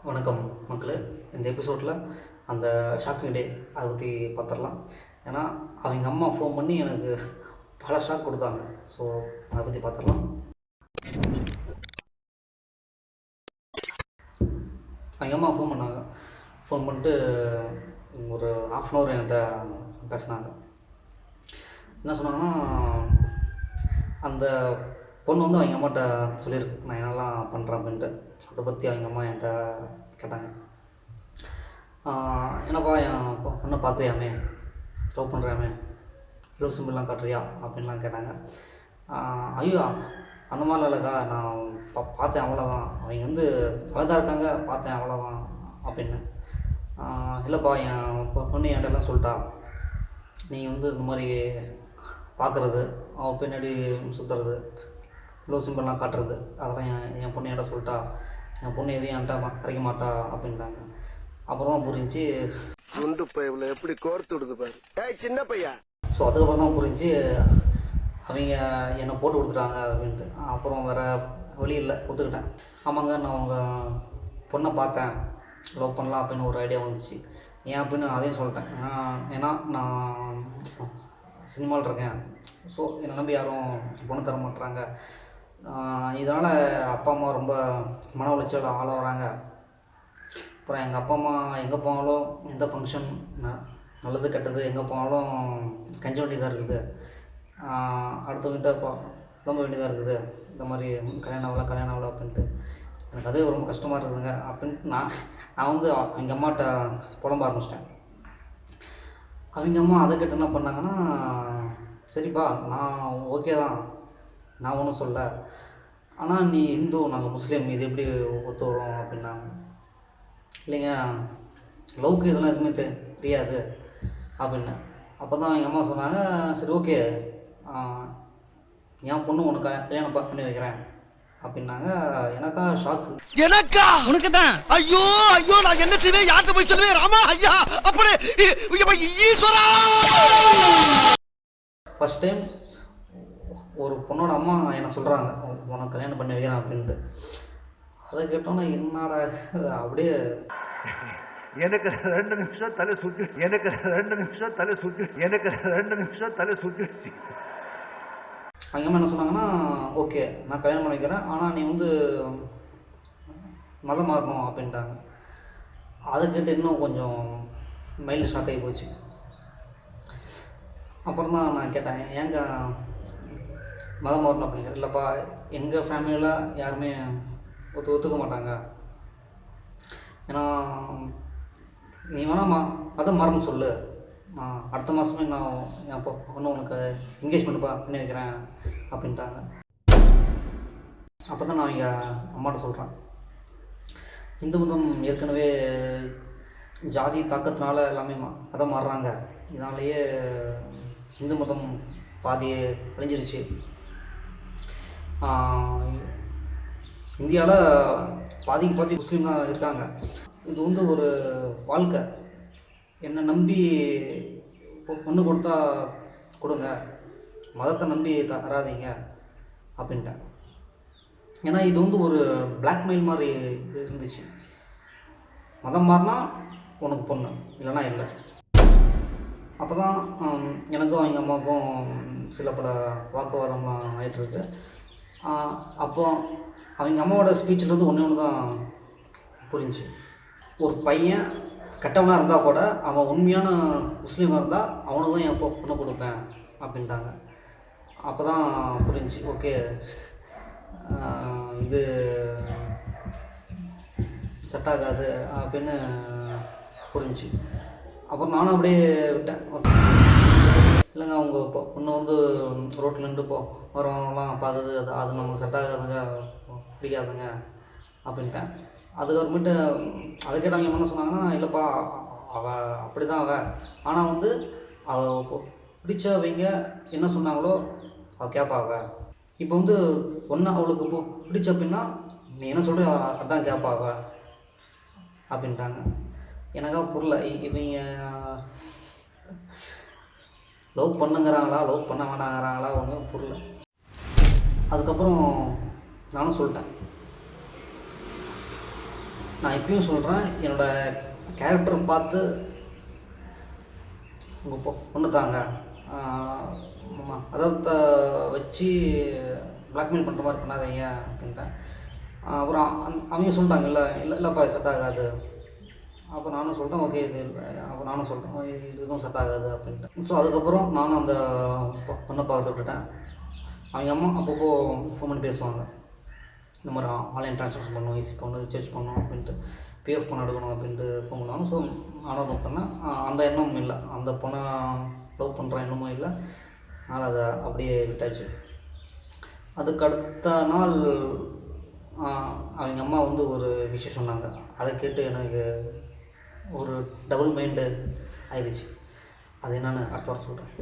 வணக்கம் மக்களே. இந்த எபிசோடில் அந்த ஷாக்கிங் டே அதை பற்றி பார்த்துடலாம். ஏன்னா அவங்க அம்மா ஃபோன் பண்ணி எனக்கு பல ஷாக் கொடுத்தாங்க. ஸோ அதை பற்றி பார்த்துடலாம். அவங்க அம்மா ஃபோன் பண்ணாங்க. ஃபோன் பண்ணிட்டு ஒரு 1/2 hour என்கிட்ட பேசினாங்க. என்ன சொன்னாங்கன்னா, அந்த பொண்ணு வந்து அவங்க அம்மாட்ட சொல்லியிருக்கு நான் என்னெல்லாம் பண்ணுறேன் அப்படின்ட்டு. அதை பற்றி அவங்க அம்மா என்கிட்ட கேட்டாங்க. என்னப்பா என் பொண்ணை பார்க்குறியாமே, லவ் பண்ணுறியாமே, லவ் சிம்பிள்லாம் காட்டுறியா அப்படின்லாம் கேட்டாங்க. ஐயோ அந்த மாதிரிலாம் இல்லைக்கா, நான் பார்த்தேன் அவ்வளோதான், அவங்க வந்து அழகாக இருக்காங்க, பார்த்தேன் அவ்வளோதான் அப்படின்னு. இல்லைப்பா என் பொண்ணு என்கிட்டலாம் சொல்லிட்டா, நீ வந்து இந்த மாதிரி பார்க்குறது, அவன் பின்னாடி சுற்றுறது, லோ சிம்பிள்லாம் காட்டுறது, அதெல்லாம் என் பொண்ணு என்கிட்ட சொல்லிட்டா, என் பொண்ணு எதையும் என்கிட்ட கரைக்க மாட்டா அப்படின்ட்டாங்க. அப்புறம் தான் புரிஞ்சு குண்டு பையவில் எப்படி கோர்த்து விடுது பாரு சின்ன பையா. ஸோ அதுக்கப்புறம் தான் புரிஞ்சு அவங்க என்னை போட்டு கொடுத்துட்டாங்க அப்படின்ட்டு. அப்புறம் வேறு வழி இல்லை, ஒத்துக்கிட்டேன். ஆமாங்க நான் உங்கள் பொண்ணை பார்த்தேன், லவ் பண்ணலாம் அப்படின்னு ஒரு ஐடியா வந்துச்சு. ஏன் அப்படின்னு அதையும் சொல்லிட்டேன். ஏன்னா நான் சினிமாவில் இருக்கேன். ஸோ என்னை நம்பி யாரும் பொண்ணு தர மாட்டுறாங்க. இதனால் அப்பா அம்மா ரொம்ப மன உளைச்சல் ஆளாகிறாங்க. அப்புறம் எங்கள் அப்பா அம்மா எங்கே போனாலும் எந்த ஃபங்க்ஷன் நல்லது கெட்டது எங்கே போனாலும் கஞ்ச வேண்டியதாக இருக்குது, அடுத்தவங்கிட்ட புலம்ப வேண்டியதாக இருக்குது. இந்த மாதிரி கல்யாணம் ஆகலை அப்படின்ட்டு எனக்கு அதே ரொம்ப கஷ்டமாக இருக்குதுங்க அப்படின்ட்டு நான் வந்து எங்கள் அம்மாட்ட புலம்ப ஆரம்பிச்சிட்டேன். அவங்க அம்மா அதை கேட்டு என்ன பண்ணாங்கன்னா, சரிப்பா நான் ஓகே தான், நான் ஒன்றும் சொல்ல, ஆனால் நீ இந்து நாங்கள் முஸ்லீம், இது எப்படி ஒத்து வரும் அப்படின்னாங்க. இல்லைங்க லவ்க்கு இதெல்லாம் எதுவுமே தெரியாது அப்படின்னு. அப்போ தான் எங்கள் அம்மா சொன்னாங்க, சரி ஓகே என் பொண்ணு உனக்கு கல்யாணம் பண்ணி வைக்கிறேன் அப்படின்னாங்க. எனக்கா ஷாக்கு. எனக்கா உனக்கு தான் ஐயோ ஐயோ நான் என்ன செய்வேன், யார்கிட்ட போய் சொல்லுவேன், ராமா ஐயா அப்படி ஈஸ்வரா. ஃபஸ்ட் டைம் ஒரு பொண்ணோட அம்மா என்ன சொல்கிறாங்க, உனக்கு கல்யாணம் பண்ணி வைக்கிறேன் அப்படின்ட்டு. அதை கேட்டோன்னா என்னடா அப்படியே எனக்கு 2 நிமிஷம் தலை சுற்றி அவங்க அம்மா என்ன சொன்னாங்கன்னா, ஓகே நான் கல்யாணம் பண்ணி வைக்கிறேன், ஆனால் நீ வந்து மதம் மாறணும் அப்படின்ட்டாங்க. அதை கேட்டு இன்னும் கொஞ்சம் மைல்டு ஷாக் ஆகி போச்சு. அப்புறம் தான் நான் கேட்டேன், ஏங்க மதம் மாறணும் அப்படிங்க. இல்லைப்பா எங்கள் ஃபேமிலியில் யாருமே ஒத்துக்க மாட்டாங்க. ஏன்னா நீ வேணால் மதம் மாறணும் சொல்லு, அடுத்த மாதமே நான் என் பொண்ணு உனக்கு என்கேஜ்மெண்ட் பண்ணி வைக்கிறேன் அப்படின்ட்டாங்க. அப்போ தான் நான் அவங்க அம்மாட்ட சொல்கிறேன், இந்து மதம் ஏற்கனவே ஜாதி தாக்கத்தினால எல்லாமே மதம் மாறுறாங்க, இதனாலேயே இந்து மதம் பாதி அழிஞ்சிருச்சு. இந்தியாவில் பாதிக்கு பாதி முஸ்லீம் தான் இருக்காங்க. இது வந்து ஒரு வாழ்க்கை, என்னை நம்பி பொண்ணு கொடுத்தா கொடுங்க, மதத்தை நம்பி தராதீங்க அப்படின்ட்டேன். ஏன்னா இது வந்து ஒரு பிளாக்மெயில் மாதிரி இருந்துச்சு. மதம் மாறினா உனக்கு பொண்ணு, இல்லைனா இல்லை. அப்போ தான் எனக்கும் அவங்க அம்மாவுக்கும் சில பல வாக்குவாதம்லாம் ஆகிட்டுருக்கு. அப்போ அவங்க அம்மாவோட ஸ்பீச்சிலேருந்து ஒன்று தான் புரிஞ்சு, ஒரு பையன் கெட்டவனாக இருந்தால் கூட அவன் உண்மையான முஸ்லீமாக இருந்தால் அவனுக்கு தான் என் பொண்ணு கொடுப்பேன் அப்படின்ட்டாங்க. அப்போ தான் புரிஞ்சு, ஓகே இது செட் ஆகாது அப்படின்னு புரிஞ்சு. அப்புறம் நானும் அப்படியே விட்டேன். ஓகே இல்லைங்க அவங்க பொண்ணு வந்து ரோட்டில் நின்று வரவங்களாம் பார்க்குது, அது நமக்கு செட் ஆகாதுங்க, பிடிக்காதுங்க அப்படின்ட்டேன். அதுக்கப்புறமேட்டு அதை கேட்டவங்க என்ன சொன்னாங்கன்னா, இல்லைப்பா அவள் அப்படி தான் ஆனால் வந்து அவள் பிடிச்சவங்க என்ன சொன்னாங்களோ அவள் கேட்பாவ. இப்போ வந்து ஒன்று அவளுக்கு பிடிச்ச அப்படின்னா நீ என்ன சொல்கிற அதான் கேட்பாவ அப்படின்ட்டாங்க. எனக்கா புரியல, இவங்க லவ் பண்ணுங்கிறாங்களா லவ் பண்ண வேணாங்கிறாங்களா ஒன்றும் புரியல. அதுக்கப்புறம் நானும் சொல்லிட்டேன், நான் இப்பயும் சொல்கிறேன், என்னோடய கேரக்டர் பார்த்து உங்கள் பொண்ணு தாங்க, அதாவது வச்சு பிளாக்மெயில் பண்ணுற மாதிரி பண்ணாதீங்க அப்படின்ட்டேன். அப்புறம் அவங்க சொல்லிட்டாங்கல்ல, இல்லைப்பா செட் ஆகாது. அப்போ நானும் சொல்லிட்டேன் ஓகே இது இல்லை. அப்போ நானும் சொல்லிட்டேன் இது எதுவும் செட் ஆகாது அப்படின்ட்டு. ஸோ அதுக்கப்புறம் நானும் அந்த பொண்ணை பார்த்து விட்டுட்டேன். அவங்க அம்மா அப்பப்போ ஃபோன் பண்ணி பேசுவாங்க, இந்த மாதிரி ஆன்லைன் ட்ரான்சாக்ஷன் பண்ணணும், ஈஸி பண்ணணும், ரீசார்ஜ் பண்ணணும் அப்படின்ட்டு, பிஎஃப் பணம் எடுக்கணும் அப்படின்ட்டு ஃபோன் பண்ணுவாங்க. ஸோ நானும் அதை பண்ணேன். அந்த எண்ணமும் இல்லை, அந்த பொண்ணை லவ் பண்ணுற எண்ணமும் இல்லை. அதனால் அதை அப்படியே விட்டாச்சு. அதுக்கு அடுத்த நாள் அவங்க அம்மா வந்து ஒரு விஷயம் சொன்னாங்க. அதை கேட்டு எனக்கு ஒரு டபுள் மைண்டு ஆயிடுச்சு. அது என்னன்னு அடுத்த வாரம் சொல்கிறேன்.